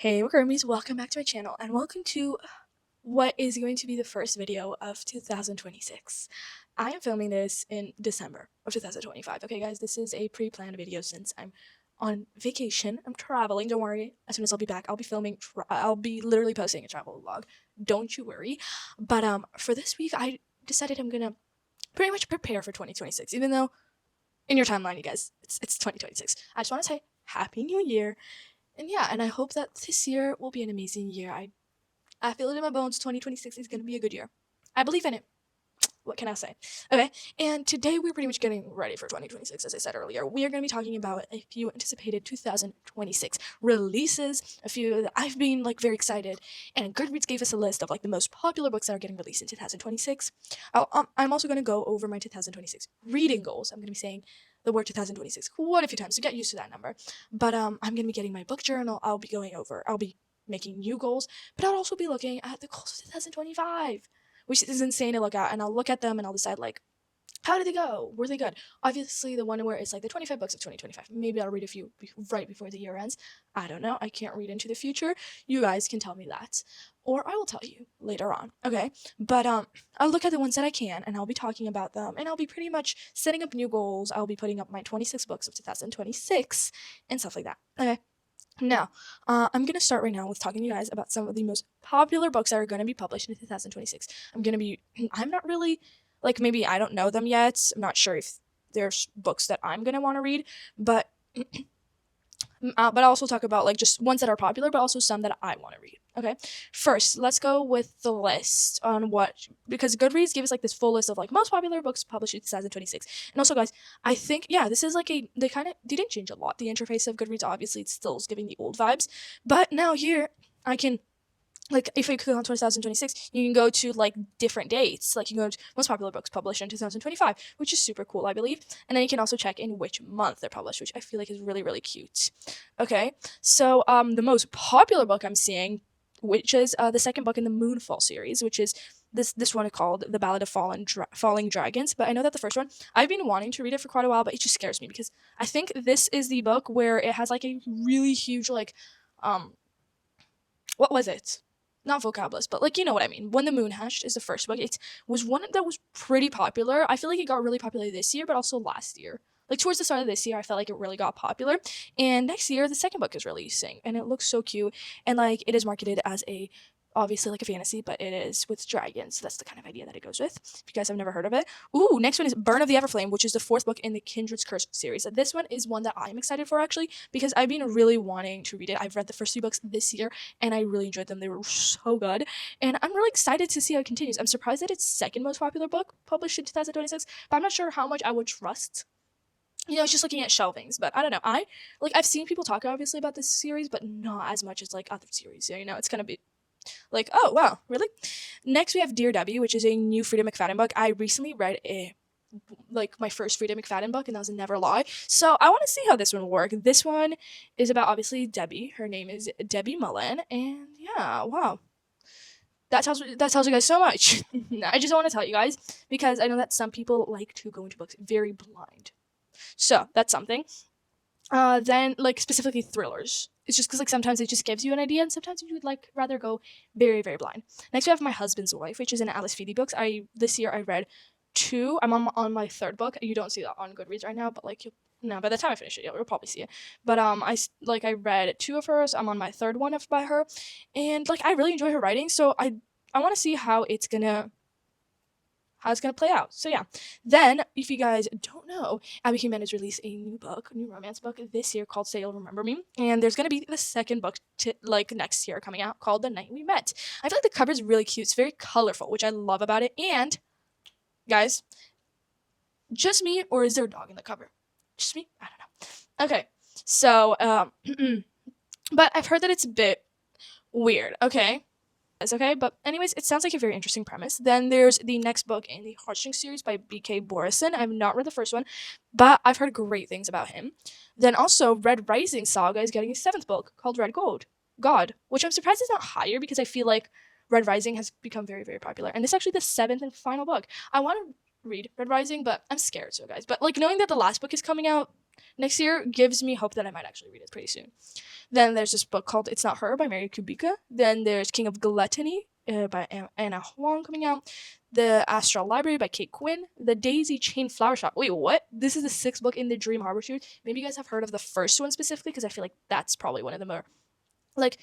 Hey Wormies, welcome back to my channel and welcome to what is going to be the first video of 2026. I am filming this in December of 2025. Okay guys, this is a pre-planned video since I'm on vacation. I'm traveling, don't worry. As soon as I'll be back, I'll be filming, I'll be literally posting a travel vlog. Don't you worry. But for this week, I decided I'm gonna pretty much prepare for 2026, even though in your timeline, you guys, it's 2026. I just want to say Happy New Year. And yeah, and I hope that this year will be an amazing year. I feel it in my bones. 2026 is going to be a good year. I believe in it. What can I say? Okay, and today we're pretty much getting ready for 2026, as I said earlier. We are going to be talking about a few anticipated 2026 releases, a few that I've been very excited, and Goodreads gave us a list of the most popular books that are getting released in 2026. I'm also going to go over my 2026 reading goals. I'm going to be saying the word 2026 quite a few times, so get used to that number. But I'm going to be getting my book journal. I'll be making new goals, but I'll also be looking at the goals of 2025. Which is insane to look at, and I'll look at them and I'll decide how did they go? Were they good? Obviously, the one where it's the 25 books of 2025. Maybe I'll read a few right before the year ends. I don't know. I can't read into the future. You guys can tell me that, or I will tell you later on. Okay, but I'll look at the ones that I can, and I'll be talking about them, and I'll be pretty much setting up new goals. I'll be putting up my 26 books of 2026 and stuff like that. Okay. Now, I'm going to start right now with talking to you guys about some of the most popular books that are going to be published in 2026. I'm not really, maybe I don't know them yet. I'm not sure if there's books that I'm going to want to read, but I'll also talk about just ones that are popular, but also some that I want to read. Okay, first let's go with the list on because Goodreads gave us this full list of most popular books published in 2026. And also, guys, I think this is they didn't change a lot. The interface of Goodreads, obviously, it's still giving the old vibes, but now here I can. If you click on 2026, you can go to different dates. You can go to most popular books published in 2025, which is super cool, I believe. And then you can also check in which month they're published, which I feel is really, really cute. Okay, so the most popular book I'm seeing, which is the second book in the Moonfall series, which is this one called The Ballad of Falling Dragons. But I know that the first one, I've been wanting to read it for quite a while, but it just scares me because I think this is the book where it has a really huge what was it? Not vocabulous, but you know what I mean. When the Moon Hatched is the first book. It was one that was pretty popular. I feel it got really popular this year, but also last year. Towards the start of this year, I felt it really got popular. And next year, the second book is releasing, and it looks so cute. And it is marketed as obviously a fantasy, but it is with dragons. So that's the kind of idea that it goes with. If you guys have never heard of it. Ooh, next one is Burn of the Everflame, which is the fourth book in the Kindred's Curse series. This one is one that I'm excited for, actually, because I've been really wanting to read it. I've read the first 3 books this year, and I really enjoyed them. They were so good, and I'm really excited to see how it continues. I'm surprised that it's second most popular book published in 2026, but I'm not sure how much I would trust. It's just looking at shelvings, but I don't know. I've seen people talk obviously about this series, but not as much as other series. It's gonna be oh wow, really? Next we have Dear Debbie, which is a new Frida McFadden book. I recently read my first Frida McFadden book, and that was a Never Lie. So I want to see how this one will work. This one is about obviously Debbie. Her name is Debbie Mullen, and yeah, wow. That tells you guys so much. I just want to tell you guys because I know that some people like to go into books very blind. So that's something. Then specifically thrillers. It's just because sometimes it just gives you an idea, and sometimes you would rather go very, very blind. Next we have My Husband's Wife, which is an Alice Feedy book. This year I read 2. I'm on my 3rd book. You don't see that on Goodreads right now, but by the time I finish it, you'll probably see it. But I read 2 of hers. I'm on my 3rd one by her, and I really enjoy her writing. So I want to see how it's gonna play out. So yeah. Then, if you guys don't know, Abby King has released a new romance book this year called Say You'll Remember Me. And there's gonna be the second book next year coming out called The Night We Met. I feel the cover is really cute. It's very colorful, which I love about it. And guys, just me, or is there a dog in the cover? Just me? I don't know. Okay. So but I've heard that it's a bit weird, okay? Okay, but anyways, it sounds like a very interesting premise. Then there's the next book in the Heartstrings series by B.K. Borison. I've not read the first one, but I've heard great things about him. Then also, Red Rising Saga is getting a 7th book called Red God, which I'm surprised is not higher because I feel like Red Rising has become very, very popular. And this is actually the 7th and final book. I want to read Red Rising, but I'm scared, so guys. But knowing that the last book is coming out, next year gives me hope that I might actually read it pretty soon. Then there's this book called It's Not Her by Mary Kubica. Then there's King of Gluttony by Anna Huang coming out. The Astral Library by Kate Quinn. The Daisy Chain Flower Shop. Wait, what? This is the 6th book in the Dream Harbor series. Maybe you guys have heard of the first one specifically, because I feel like that's probably one of the more, like,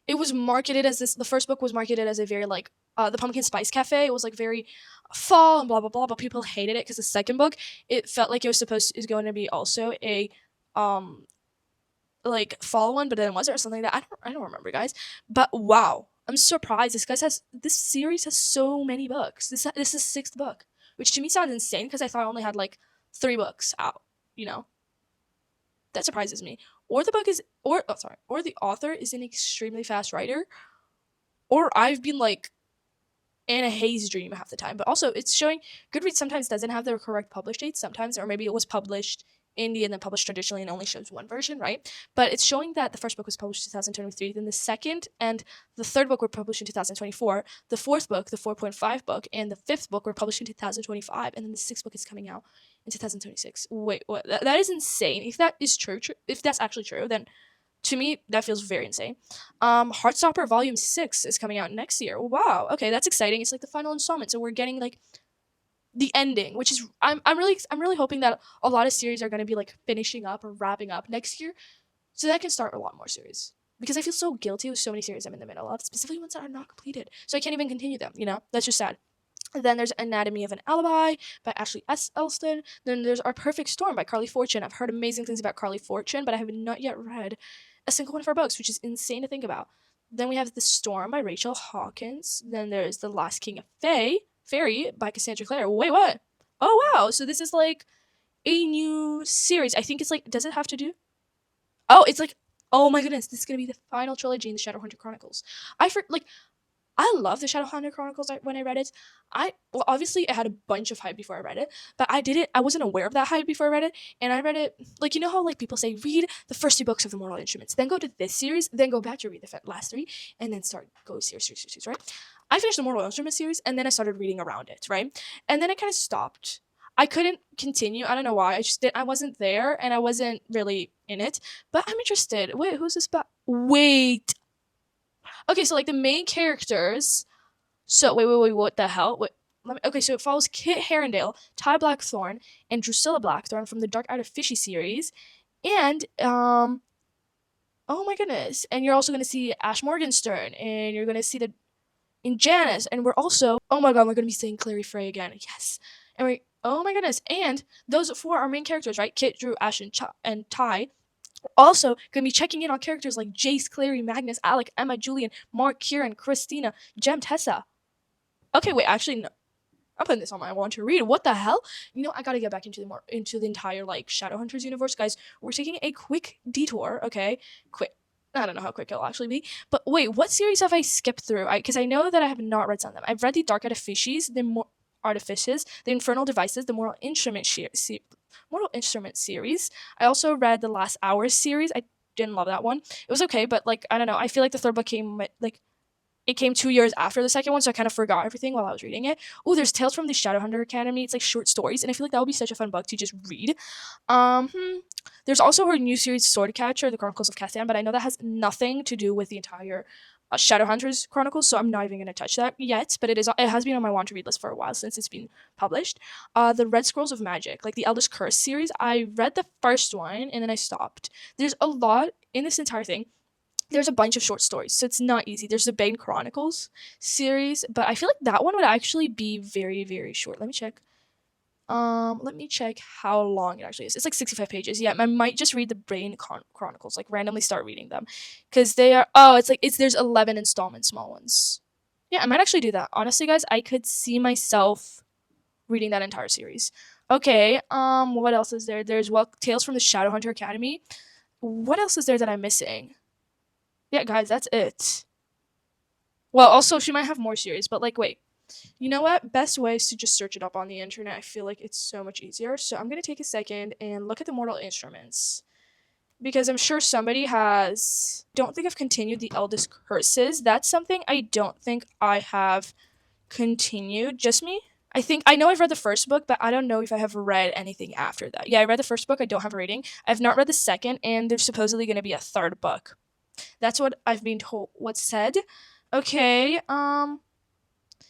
it was marketed as this. The first book was marketed as a very, like, the Pumpkin Spice Cafe. It was like very fall and blah blah blah, but people hated it because the second book, it felt like it was going to be also a like fall one, but then it wasn't, or something like that. I don't remember, guys. But wow, I'm surprised. This series has so many books. This is 6th book, which to me sounds insane because I thought I only had like 3 books out. You know, that surprises me. Or the book is, or oh sorry, or the author is an extremely fast writer, or I've been like in a haze dream half the time. But also, it's showing Goodreads sometimes doesn't have the correct publish dates sometimes, or maybe it was published indie and then published traditionally and only shows one version, right? But it's showing that the first book was published in 2023, then the second and the third book were published in 2024, the 4th book, the 4.5 book, and the 5th book were published in 2025, and then the 6th book is coming out in 2026. Wait, what? That is insane. If that is true, if that's actually true, then to me that feels very insane. Heartstopper Volume 6 is coming out next year. Wow, okay, that's exciting. It's like the final installment, so we're getting like the ending, which is I'm really hoping that a lot of series are going to be like finishing up or wrapping up next year, so that I can start a lot more series, because I feel so guilty with so many series I'm in the middle of, specifically ones that are not completed, so I can't even continue them. That's just sad. Then there's Anatomy of an Alibi by Ashley S. Elston. Then there's Our Perfect Storm by Carly Fortune. I've heard amazing things about Carly Fortune, but I have not yet read a single one of her books, which is insane to think about. Then we have The Storm by Rachel Hawkins. Then there's The Last King of Fairy by Cassandra Clare. Wait, what? Oh, wow. So this is like a new series. I think it's like, does it have to do? Oh, it's like, oh my goodness, this is going to be the final trilogy in the Shadowhunter Chronicles. I love the Shadowhunter Chronicles when I read it. Well, obviously, it had a bunch of hype before I read it, but I wasn't aware of that hype before I read it, and I read it, like, you know how, like, people say, read the first 2 books of the Mortal Instruments, then go to this series, then go back to read the last 3, and then go series, right? I finished the Mortal Instruments series, and then I started reading around it, right? And then I kind of stopped. I couldn't continue. I don't know why. I wasn't there, and I wasn't really in it, but I'm interested. Wait, who's this about? Wait. Okay, so like the main characters. So wait, what the hell? Okay, so it follows Kit Herondale, Ty Blackthorne, and Drusilla Blackthorne from the Dark Out of Fishy series, and oh my goodness, and you're also gonna see Ash Morgenstern, and you're gonna see in Janice, and we're also, oh my god, we're gonna be seeing Clary Frey again, yes, and oh my goodness, and those 4 are main characters, right? Kit, Drew, Ash, and Ty. Also, gonna be checking in on characters like Jace, Clary, Magnus, Alec, Emma, Julian, Mark, Kieran, Christina, Jem, Tessa. Okay, wait, actually, no. I'm putting this on my want to read. What the hell? I gotta get back into the entire, like, Shadowhunters universe, guys. We're taking a quick detour, okay? Quick. I don't know how quick it'll actually be. But wait, what series have I skipped through? Because I know that I have not read some of them. I've read the Dark Artifices, the Infernal Devices, the Mortal Instrument series. I also read the Last Hours series. I didn't love that one. It was okay, but like, I don't know. I feel like the 3rd book came it came 2 years after the 2nd one, so I kind of forgot everything while I was reading it. Oh, there's Tales from the Shadowhunter Academy. It's like short stories, and I feel like that would be such a fun book to just read. There's also her new series, Swordcatcher: The Chronicles of Castan, but I know that has nothing to do with the entire Shadowhunters Chronicles, so I'm not even going to touch that yet, but it has been on my want to read list for a while since it's been published. The Red Scrolls of Magic, like the Eldest Curse series, I read the first one and then I stopped. There's a lot in this entire thing. There's a bunch of short stories, so it's not easy. There's the Bane Chronicles series, but I feel like that one would actually be very, very short. Let me check. Let me check how long it actually is. It's like 65 pages. Yeah, I might just read the Bane Chronicles, like randomly start reading them, because they are. Oh, there's 11 installment small ones. Yeah, I might actually do that. Honestly, guys, I could see myself reading that entire series. Okay. What else is there? There's Tales from the Shadowhunter Academy. What else is there that I'm missing? Yeah, guys, that's it. Well, also, she might have more series, but, like, wait. You know what? Best way is to just search it up on the internet. I feel like it's so much easier. So I'm going to take a second and look at the Mortal Instruments, because I'm sure somebody has. Don't think I've continued the Eldest Curses. That's something I don't think I have continued. Just me? I know I've read the first book, but I don't know if I have read anything after that. Yeah, I read the first book. I don't have a rating. I've not read the second, and there's supposedly going to be a third book. That's what I've been told. What's said? Okay.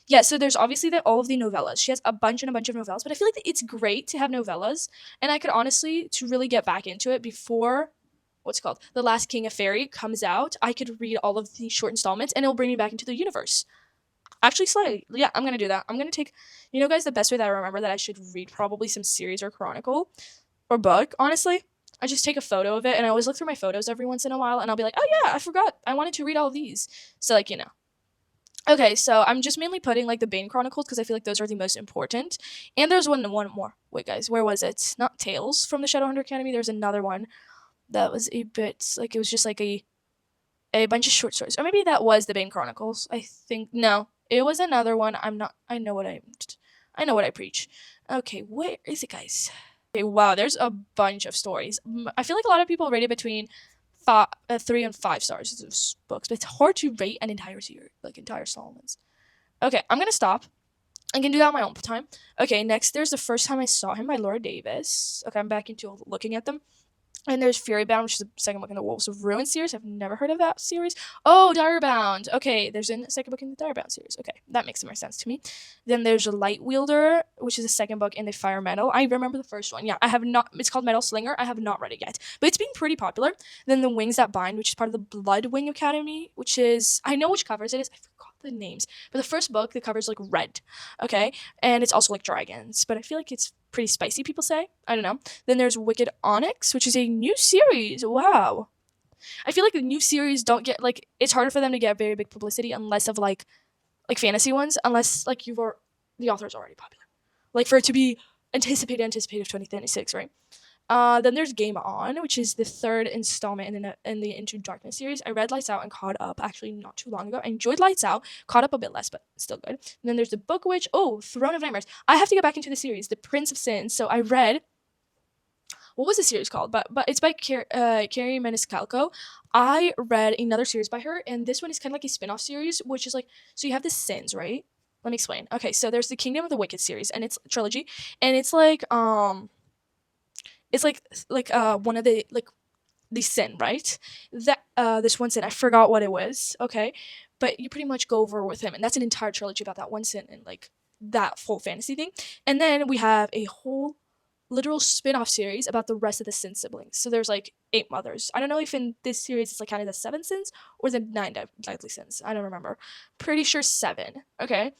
Yeah. So there's obviously all of the novellas. She has a bunch and a bunch of novellas, but I feel like it's great to have novellas, and I could honestly, to really get back into it before what's it called The Last King of Fairy comes out, I could read all of the short installments, and it'll bring me back into the universe. Actually, slightly. Yeah, I'm gonna do that. I'm gonna take, guys, the best way that I remember that I should read probably some series or chronicle or book, honestly. I just take a photo of it, and I always look through my photos every once in a while, and I'll be like, oh yeah, I forgot. I wanted to read all of these. So, Okay, so I'm just mainly putting, like, the Bane Chronicles because I feel like those are the most important. And there's one more. Wait, guys, where was it? Not Tales from the Shadowhunter Academy. There's another one that was a bit, like, it was just, like, a bunch of short stories. Or maybe that was the Bane Chronicles. I think no, it was another one. I'm not. I know what I preach. Okay, where is it, guys? Okay, wow, there's a bunch of stories. I feel like a lot of people rate it between 3 and 5 stars. Those books, but it's hard to rate an entire series, like entire Solomons. Okay, I'm gonna stop. I can do that on my own time. Okay, next there's The First Time I Saw Him by Laura Davis. Okay, I'm back into looking at them. And there's Furybound, which is the second book in the Wolves of Ruin series. I've never heard of that series. Oh, Direbound. Okay, there's a second book in the Direbound series. Okay, that makes more sense to me. Then there's a Light Wielder, which is the second book in the Fire Metal. I remember the first one. Yeah, I have not. It's called Metal Slinger. I have not read it yet, but it's been pretty popular. Then The Wings That Bind, which is part of the Bloodwing Academy, which is, I know which covers it is. I forgot the names, but the first book, the cover's like red. Okay, and it's also like dragons, but I feel like it's pretty spicy, people say. I don't know. Then there's Wicked Onyx, which is a new series. Wow. I feel like the new series don't get, like, it's harder for them to get very big publicity unless of like fantasy ones, unless like the author is already popular. Like for it to be anticipated of 2026, right? Then there's Game On, which is the third installment in the Into Darkness series. I read Lights Out and caught up actually not too long ago. I enjoyed Lights Out, caught up a bit less, but still good. And then there's the Book Witch. Oh, Throne of Nightmares. I have to get back into the series, The Prince of Sins. So I read, what was the series called? But it's by Carrie Maniscalco. I read another series by her, and this one is kind of like a spin-off series, which is like, so you have the Sins, right? Let me explain. Okay, so there's the Kingdom of the Wicked series, and it's a trilogy, and it's like one of the sin, right? That this one sin, I forgot what it was. Okay, but you pretty much go over with him, and that's an entire trilogy about that one sin and like that full fantasy thing. And then we have a whole literal spin-off series about the rest of the sin siblings. So there's like 8 mothers. I don't know if in this series it's like kind of the 7 sins or the 9 deadly sins. I don't remember. Pretty sure 7. Okay,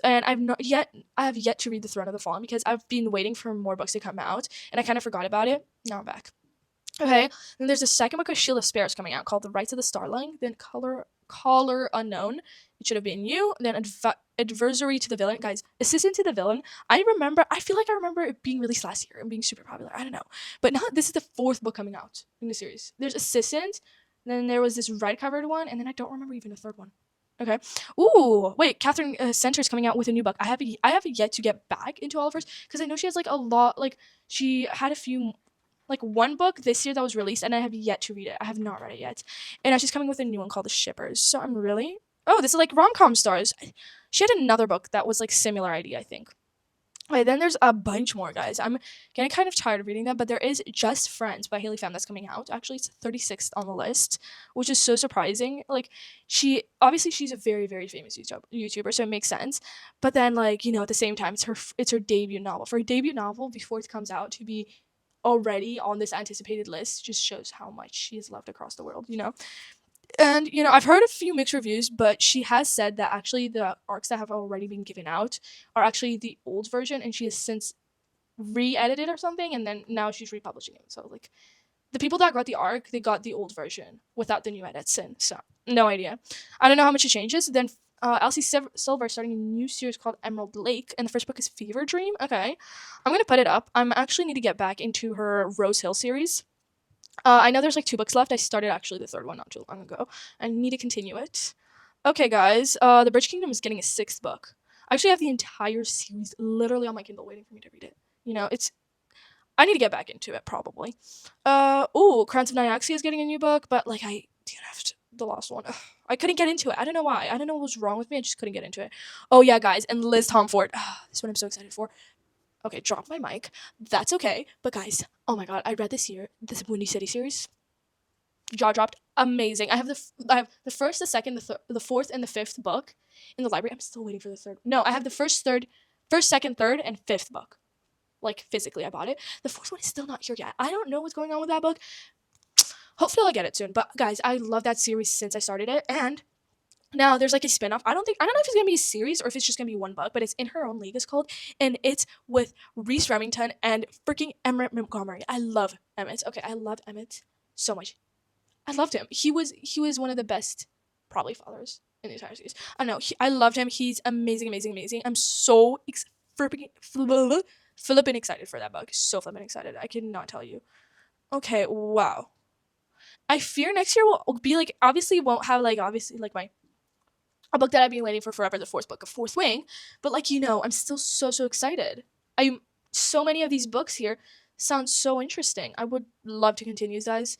and I have yet to read The Throne of the Fallen because I've been waiting for more books to come out, and I kind of forgot about it. Now I'm back. Okay, then there's the second book of Shield of Sparrows coming out called The Rights of the Starling. Then Caller Unknown. It should have been you. Then Adversary to the Villain. Guys, Assistant to the Villain. I feel like I remember it being released last year and being super popular. I don't know. But now this is the 4th book coming out in the series. There's Assistant. Then there was this red covered one. And then I don't remember even a third one. Okay. Ooh, wait. Catherine Center is coming out with a new book. I have yet to get back into all of hers because I know she has like a lot. Like she had a few, like one book this year that was released, and I have yet to read it. I have not read it yet. And now she's coming with a new one called The Shippers. So I'm really, oh, this is like rom-com stars. She had another book that was like similar idea, I think. Okay, then there's a bunch more, guys. I'm getting kind of tired of reading them, but there is Just Friends by Haley Pham that's coming out. Actually, it's 36th on the list, which is so surprising. Like, she's a very, very famous YouTuber, so it makes sense. But then, like, at the same time, it's her debut novel. For a debut novel, before it comes out, to be already on this anticipated list just shows how much she is loved across the world. And I've heard a few mixed reviews, but she has said that actually the arcs that have already been given out are actually the old version, and she has since re-edited or something, and then now she's republishing it. So like the people that got the arc, they got the old version without the new edits in. So no idea. I don't know how much it changes. Then Elsie Silver is starting a new series called Emerald Lake, and the first book is Fever Dream. Okay, I'm gonna put it up. I'm actually need to get back into her Rose Hill series. I know there's like 2 books left. I started actually the 3rd one not too long ago. I need to continue it. Okay, guys. The Bridge Kingdom is getting a 6th book. I actually have the entire series literally on my Kindle waiting for me to read it. I need to get back into it probably. Crowns of Nyaxia is getting a new book, but like I don't have the last one. Ugh, I couldn't get into it. I don't know why. I don't know what was wrong with me. I just couldn't get into it. Oh yeah, guys, and Liz Tomford. This one I'm so excited for. Okay, drop my mic. That's okay. But guys, oh my god, I read this Windy City series. Jaw dropped. Amazing. I have the first, the second, the fourth, and the fifth book in the library. I'm still waiting for the third. No, I have the first, second, third, and fifth book. Like physically, I bought it. The fourth one is still not here yet. I don't know what's going on with that book. Hopefully, I'll get it soon. But guys, I love that series since I started it, and now there's like a spin-off. I don't know if it's gonna be a series or if it's just gonna be one book, but it's In Her Own League, it's called, and it's with Reese Remington and freaking Emmett Montgomery. I love Emmett. Okay, I love Emmett so much. I loved him. He was one of the best, probably, fathers in the entire series. I don't know. I loved him. He's amazing, amazing, amazing. I'm so flippin' excited for that book. So flippin' excited. I cannot tell you. Okay, wow. I fear next year will be like, obviously won't have like, obviously like a book that I've been waiting for forever, the fourth book of Fourth Wing, but like, I'm still so excited. So many of these books here sound so interesting. I would love to continue, guys.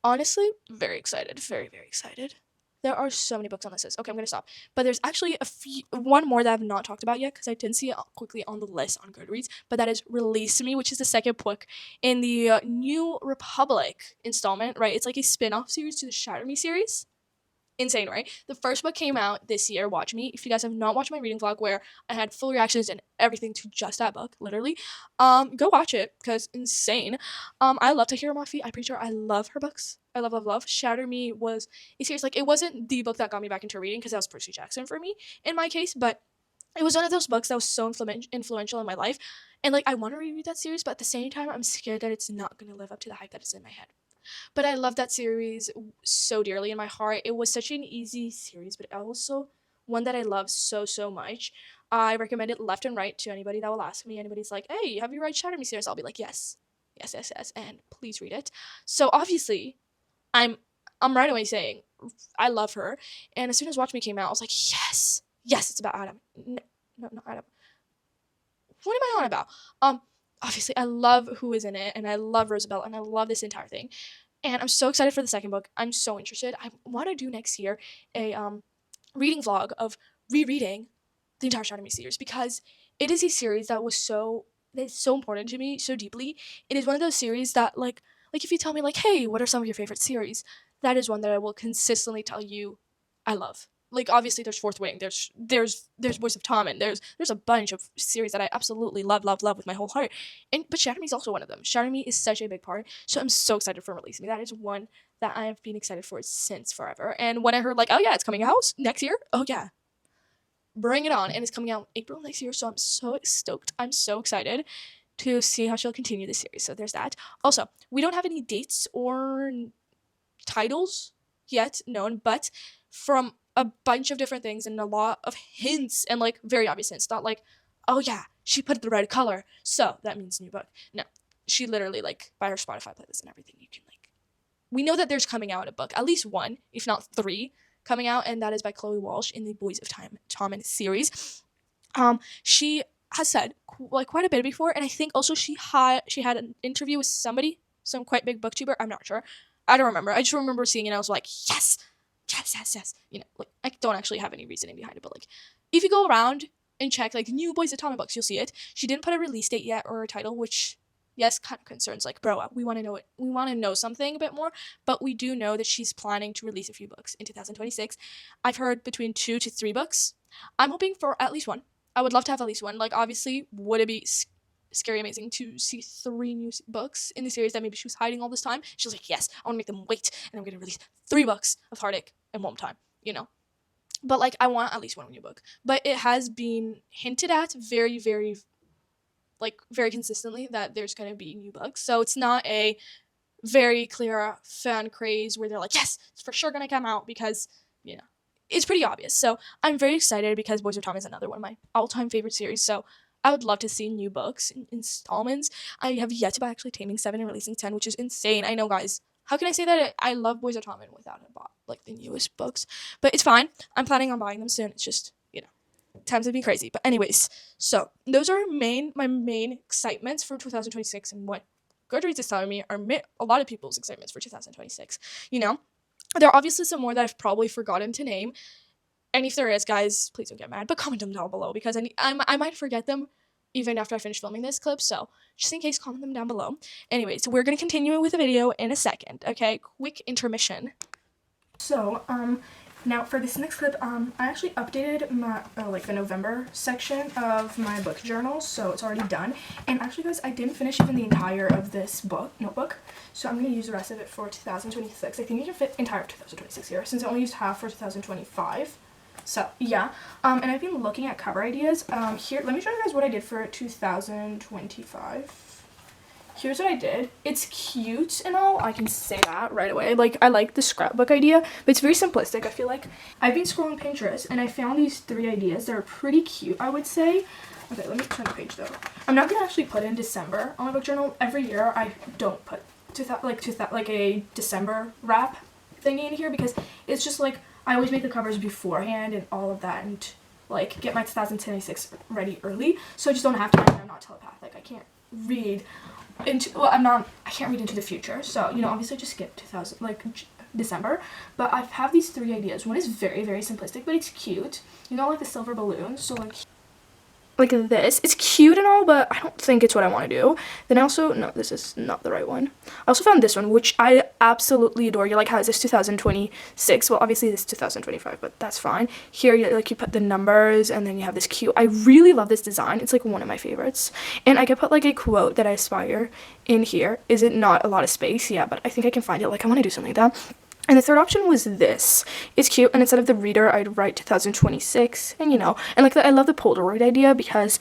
Honestly, very excited. Very, very excited. There are so many books on this list. Okay, I'm going to stop. But there's actually one more that I've not talked about yet because I didn't see it quickly on the list on Goodreads, but that is Release Me, which is the second book in the New Republic installment, right? It's like a spin-off series to the Shatter Me series. Insane, right? The first book came out this year. Watch me. If you guys have not watched my reading vlog where I had full reactions and everything to just that book, literally, go watch it because insane. I love Tahira Mafi. I'm pretty sure I love her books. I love. Shatter Me was a series, like, it wasn't the book that got me back into reading because that was Percy Jackson for me in my case, but it was one of those books that was so influential in my life, and like I want to reread that series, but at the same time I'm scared that it's not going to live up to the hype that is in my head. But I love that series so dearly in my heart. It was such an easy series, but also one that I love so much. I recommend it left and right to anybody that will ask me. Anybody's like, hey, have you read Shatter Me series? I'll be like, yes, and please read it. So obviously, I'm right away saying I love her. And as soon as Watch Me came out, I was like, yes, it's about Adam. No, not Adam. What am I on about? Obviously, I love who is in it, and I love Rosabelle, and I love this entire thing. And I'm so excited for the second book. I'm so interested. I want to do next year a reading vlog of rereading the entire Shatter Me series because it is a series that is so important to me so deeply. It is one of those series that like if you tell me like, hey, what are some of your favorite series? That is one that I will consistently tell you I love. Like, obviously there's Fourth Wing, there's Voice of Tom, and there's a bunch of series that I absolutely love with my whole heart. But Shatter Me is also one of them. Shatter Me is such a big part, so I'm so excited for Release Me. That is one that I have been excited for since forever. And when I heard like, oh yeah, it's coming out next year, oh yeah, bring it on. And it's coming out April next year, so I'm so stoked. I'm so excited to see how she'll continue the series. So there's that. Also, we don't have any dates or titles yet known, but from a bunch of different things and a lot of hints and like very obvious hints, not like, oh yeah, she put the red color, so that means new book. No, she literally, like, by her Spotify playlist and everything, you can like, we know that there's coming out a book, at least one, if not three, coming out, and that is by Chloe Walsh in the Boys of Tom series. She has said like quite a bit before, and I think also she had an interview with somebody, some quite big booktuber. I'm not sure. I don't remember. I just remember seeing it and I was like, yes. Like, I don't actually have any reasoning behind it, but like, if you go around and check like new Boys of Tom books, you'll see it. She didn't put a release date yet or a title, which, yes, kind of concerns. Like, bro, we want to know it. We want to know something a bit more, but we do know that she's planning to release a few books in 2026. I've heard between 2 to 3 books. I'm hoping for at least one. I would love to have at least one. Like, obviously, would it be scary amazing to see 3 new books in the series that maybe she was hiding all this time? She was like, yes, I want to make them wait, and I'm going to release 3 books of Heartache in one time, but like, I want at least one new book. But it has been hinted at very consistently that there's going to be new books, so it's not a very clear fan craze where they're like, yes, it's for sure going to come out, because it's pretty obvious. So I'm very excited because Boys of Tom is another one of my all-time favorite series, so I would love to see new books in installments. I have yet to buy actually Taming 7 and Releasing 10, which is insane. I know, guys. How can I say that I love Boys of Tom without having bought like the newest books? But it's fine. I'm planning on buying them soon. It's just, times have been crazy. But anyways, so those are my main excitements for 2026, and what Goodreads is telling me are a lot of people's excitements for 2026. There are obviously some more that I've probably forgotten to name. And if there is, guys, please don't get mad, but comment them down below because I might forget them even after I finish filming this clip. So just in case, comment them down below. Anyways, we're going to continue with the video in a second. Okay, quick intermission. So, now for this next clip, I actually updated my, like the November section of my book journal, so it's already done. And actually, guys, I didn't finish even the entire of this notebook, so I'm going to use the rest of it for 2026. I think you can fit entire 2026 here, since I only used half for 2025. So, yeah, and I've been looking at cover ideas. Here, let me show you guys what I did for 2025. Here's what I did. It's cute and all, I can say that right away. Like, I like the scrapbook idea, but it's very simplistic, I feel like. I've been scrolling Pinterest, and I found these 3 ideas that are pretty cute, I would say. Okay, let me turn the page, though. I'm not gonna actually put in December on my book journal. Every year, I don't put like a December wrap thingy in here, because it's just, like, I always make the covers beforehand and all of that, and, like, get my 2026 ready early, so I just don't have time, and I'm not telepathic. I can't read into, well, I can't read into the future, so, you know, obviously just skip December, but I have these 3 ideas. One is very, very simplistic, but it's cute. You know, like the silver balloons, so like this. It's cute and all, but I don't think it's what I want to do. Then I also, no, this is not the right one. I also found this one, which I absolutely adore. You're like, how is this 2026? Well, obviously this is 2025, but that's fine. Here, you put the numbers, and then you have this cute. I really love this design. It's like one of my favorites. And I could put like a quote that I aspire in here. Is it not a lot of space? Yeah, but I think I can find it. Like, I want to do something like that. And the third option was this. It's cute, and instead of the reader, I'd write 2026, and you know, and like I love the Polaroid idea, because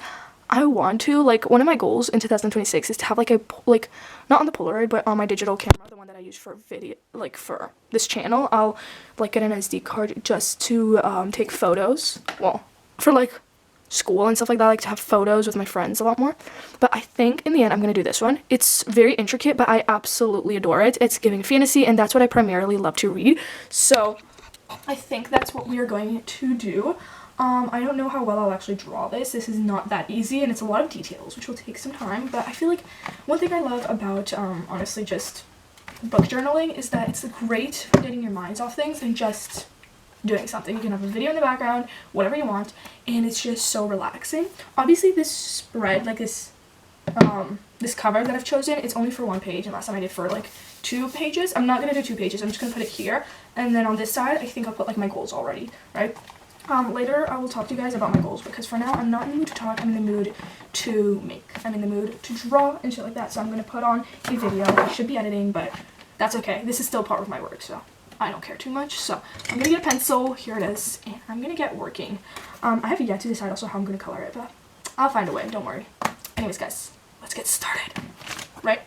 I want to, like, one of my goals in 2026 is to have like a, like, not on the Polaroid, but on my digital camera, the one that I use for video, like for this channel, I'll like get an SD card just to take photos, well, for like school and stuff like that. I like to have photos with my friends a lot more. But I think in the end I'm going to do this one. It's very intricate, but I absolutely adore it. It's giving fantasy, and that's what I primarily love to read. So I think that's what we are going to do. I don't know how well I'll actually draw this. This is not that easy, and it's a lot of details, which will take some time. But I feel like one thing I love about, honestly, just book journaling is that it's great for getting your minds off things and just doing something. You can have a video in the background, whatever you want, and it's just so relaxing. Obviously, this spread, like this cover that I've chosen, it's only for 1 page, and last time I did for like 2 pages. I'm not gonna do 2 pages. I'm just gonna put it here, and then on this side, I think I'll put like my goals already, right? Later, I will talk to you guys about my goals, because for now, I'm not in the mood to talk. I'm in the mood to make. I'm in the mood to draw and shit like that. So I'm gonna put on a video. I should be editing, but that's okay. This is still part of my work, so I don't care too much. So I'm gonna get a pencil. Here it is, and I'm gonna get working. I have yet to decide also how I'm gonna color it, but I'll find a way. Don't worry. Anyways, guys, let's get started. Right?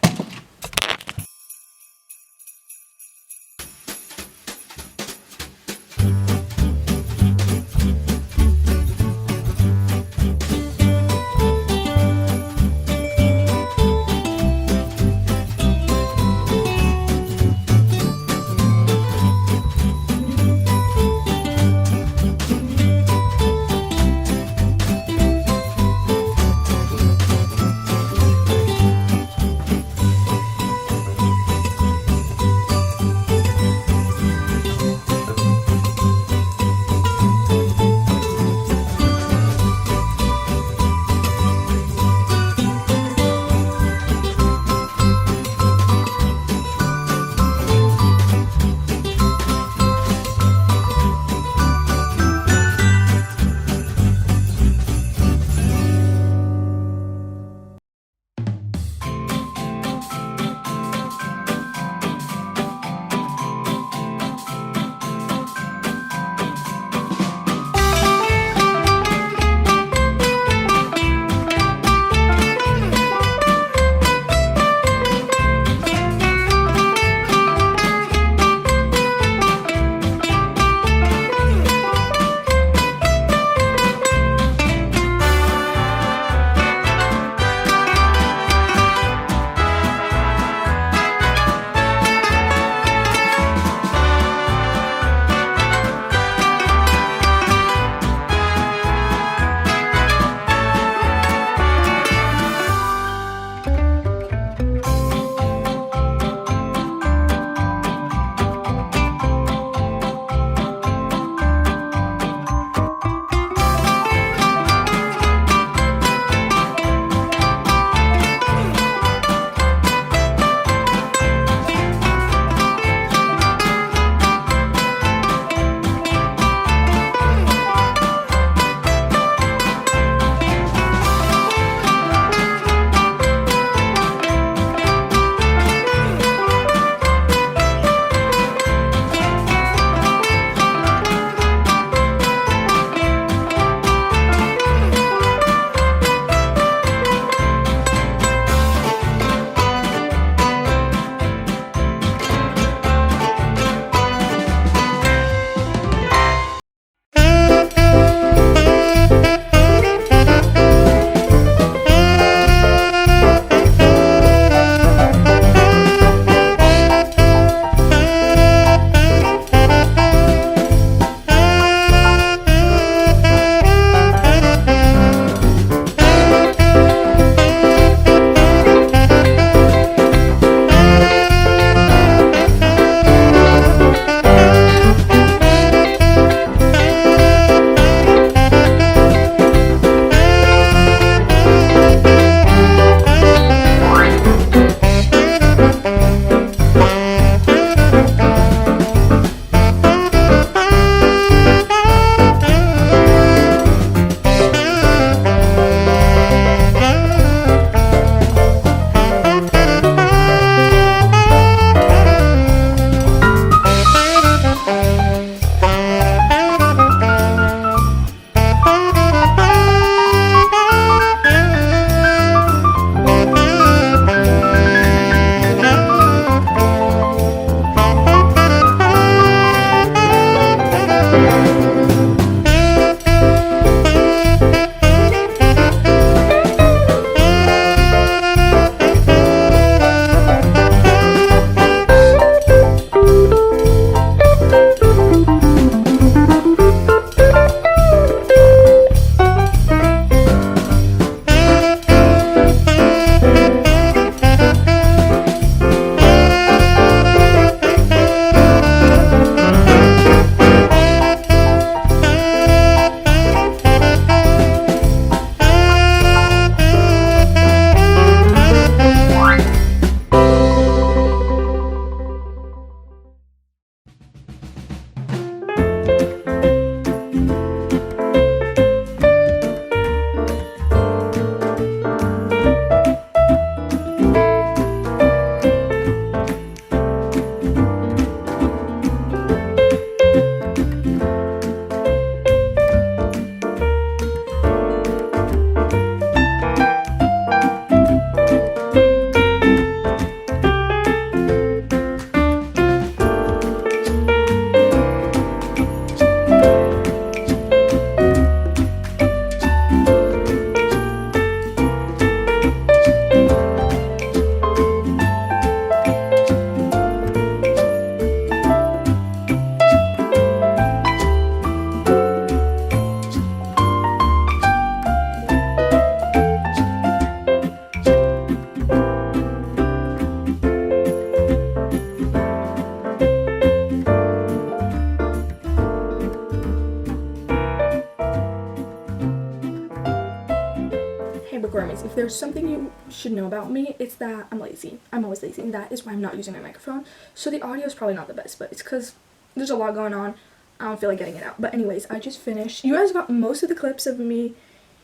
Bookwormies, if there's something you should know about me, it's that I'm lazy. I'm always lazy, and that is why I'm not using my microphone. So the audio is probably not the best, but it's because there's a lot going on. I don't feel like getting it out. But anyways, I just finished. You guys got most of the clips of me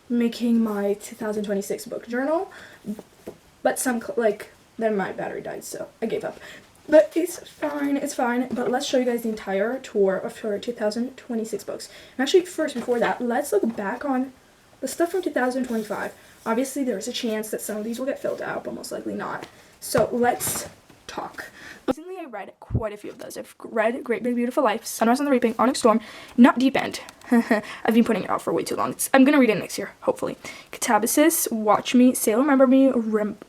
making my 2026 book journal, but some, then my battery died, so I gave up. But it's fine. But let's show you guys the entire tour of her 2026 books. And actually, first, before that, let's look back on the stuff from 2025. Obviously, there's a chance that some of these will get filled out, but most likely not. So let's talk. Recently, I read quite a few of those. I've read Great Big Beautiful Life, Sunrise on the Reaping, Onyx Storm, not Deep End. I've been putting it off for way too long. I'm gonna read it next year, hopefully. Catabasis, Watch Me, Sail Remember Me,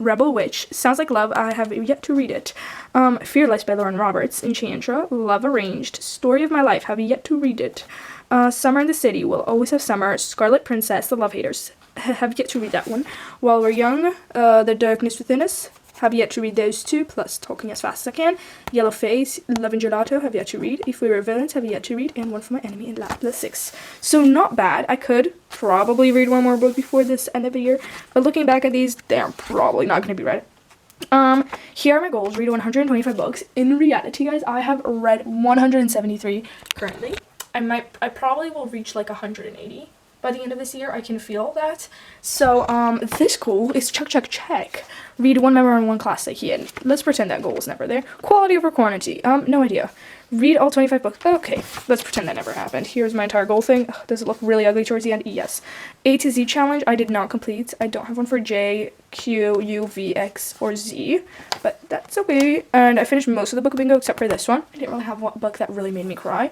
Rebel Witch, Sounds Like Love, I have yet to read it. Fearless by Lauren Roberts, Enchantra, Love Arranged, Story of My Life, have yet to read it. Summer in the City, Will Always Have Summer, Scarlet Princess, The Love Haters, have yet to read that one. While We're Young, The Darkness Within Us, have yet to read those two, plus Talking as Fast as I Can. Yellow Face, Love and Gelato, have yet to read. If We Were Villains, have yet to read. And One for My Enemy in Lapis 6. So not bad. I could probably read one more book before this end of the year, but looking back at these, they're probably not going to be read. Here are my goals. Read 125 books. In reality, guys, I have read 173 currently. I probably will reach like 180 by the end of this year. I can feel that. So, this goal is check. Read one memoir and one classic. Yeah, let's pretend that goal was never there. Quality over quantity. No idea. Read all 25 books. Okay, let's pretend that never happened. Here's my entire goal thing. Ugh, does it look really ugly towards the end? Yes. A to Z challenge, I did not complete. I don't have one for J, Q, U, V, X, or Z, but that's okay. And I finished most of the book bingo except for this one. I didn't really have one book that really made me cry.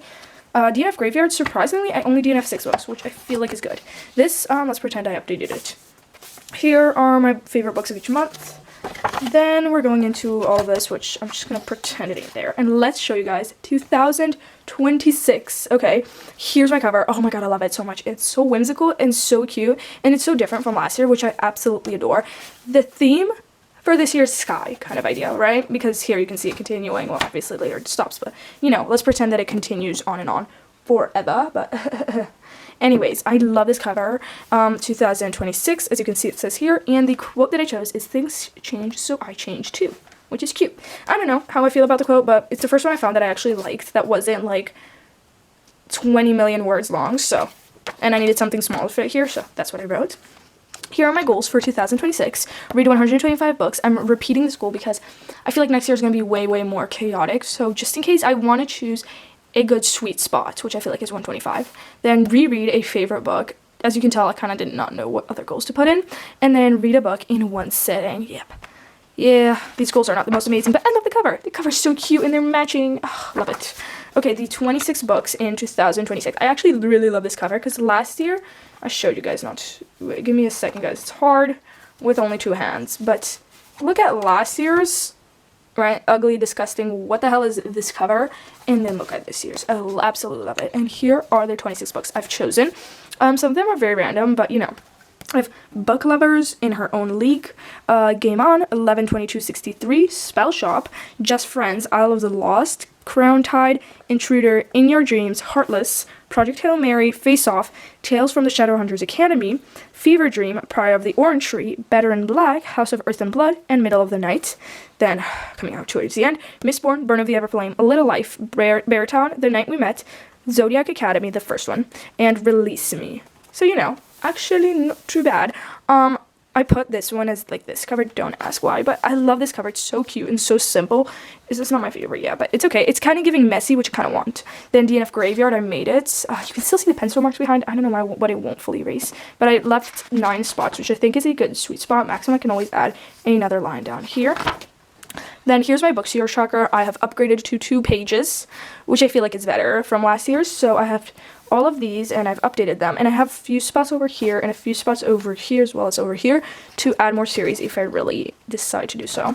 DNF Graveyard, surprisingly, I only DNF 6 books, which I feel like is good. This, let's pretend I updated it. Here are my favorite books of each month. Then we're going into all of this, which I'm just going to pretend it ain't there. And let's show you guys 2026. Okay, here's my cover. Oh my god, I love it so much. It's so whimsical and so cute, and it's so different from last year, which I absolutely adore. The theme for this year's sky kind of idea, right? Because here you can see it continuing. Well, obviously later it stops, but you know, let's pretend that it continues on and on forever. But anyways, I love this cover. 2026, as you can see, it says here, and the quote that I chose is "Things change, so I change too," which is cute. I don't know how I feel about the quote, but it's the first one I found that I actually liked that wasn't like 20 million words long. So, and I needed something small to fit here, so that's what I wrote. Here are my goals for 2026. Read 125 books. I'm repeating this goal because I feel like next year is going to be way more chaotic. So just in case, I want to choose a good sweet spot, which I feel like is 125. Then reread a favorite book. As you can tell, I kind of did not know what other goals to put in. And then read a book in one sitting. Yep. Yeah, these goals are not the most amazing, but I love the cover. The cover's so cute and they're matching. Oh, love it. Okay, the 26 books in 2026. I actually really love this cover because last year, I showed you guys not. Wait, give me a second, guys. It's hard with only 2 hands, but look at last year's, right? Ugly, disgusting. What the hell is this cover? And then look at this year's. I absolutely love it. And here are the 26 books I've chosen. Some of them are very random, but you know. I have Book Lovers in Her Own League, Game On, 11/22/63, Spell Shop, Just Friends, Isle of the Lost, Crown Tide, Intruder, In Your Dreams, Heartless, Project Hail Mary, Face Off, Tales from the Shadowhunters Academy, Fever Dream, Pride of the Orange Tree, Better in Black, House of Earth and Blood, and Middle of the Night. Then, coming out towards the end, Mistborn, Burn of the Everflame, A Little Life, Beartown, The Night We Met, Zodiac Academy, the first one, and Release Me. So, you know, actually not too bad. I put this one as like this cover, don't ask why, but I love this cover. It's so cute and so simple. Is this not my favorite? Yeah, but it's okay. It's kind of giving messy, which I kind of want. Then DNF Graveyard, I made it. You can still see the pencil marks behind. I don't know why, but it won't fully erase. But I left 9 spots, which I think is a good sweet spot. Maximum, I can always add another line down here. Then here's my Bookseer tracker. I have upgraded to 2 pages, which I feel like is better from last year's. So I have all of these and I've updated them. And I have a few spots over here and a few spots over here as well as over here to add more series if I really decide to do so.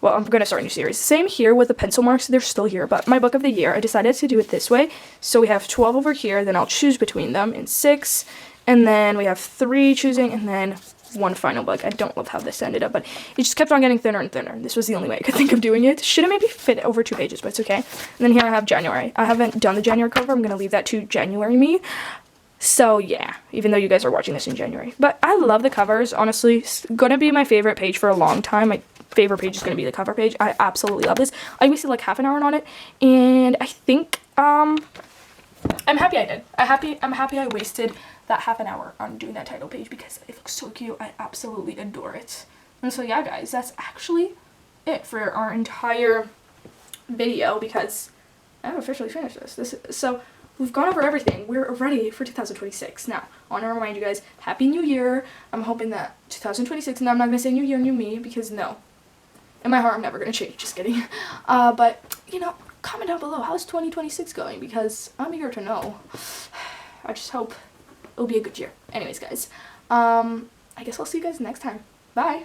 Well, I'm going to start a new series. Same here with the pencil marks. They're still here. But my book of the year, I decided to do it this way. So we have 12 over here. Then I'll choose between them in 6. And then we have 3 choosing and then 1 final book. I don't love how this ended up, but it just kept on getting thinner and thinner. This was the only way I could think of doing it. Should have maybe fit over 2 pages, but it's okay. And then here I have January. I haven't done the January cover. I'm going to leave that to January me. So yeah, even though you guys are watching this in January. But I love the covers, honestly. It's going to be my favorite page for a long time. My favorite page is going to be the cover page. I absolutely love this. I wasted like half an hour on it, and I think, I'm happy I did. I'm happy I wasted that half an hour on doing that title page because it looks so cute. I absolutely adore it. And so yeah, guys, that's actually it for our entire video because I've officially finished this. So we've gone over everything. We're ready for 2026. Now, I want to remind you guys, Happy New Year. I'm hoping that 2026, and I'm not going to say New Year, New Me, because no. In my heart, I'm never going to change. Just kidding. But, you know, comment down below. How's 2026 going? Because I'm eager to know. I just hope it'll be a good year. Anyways, guys, I guess I'll see you guys next time. Bye.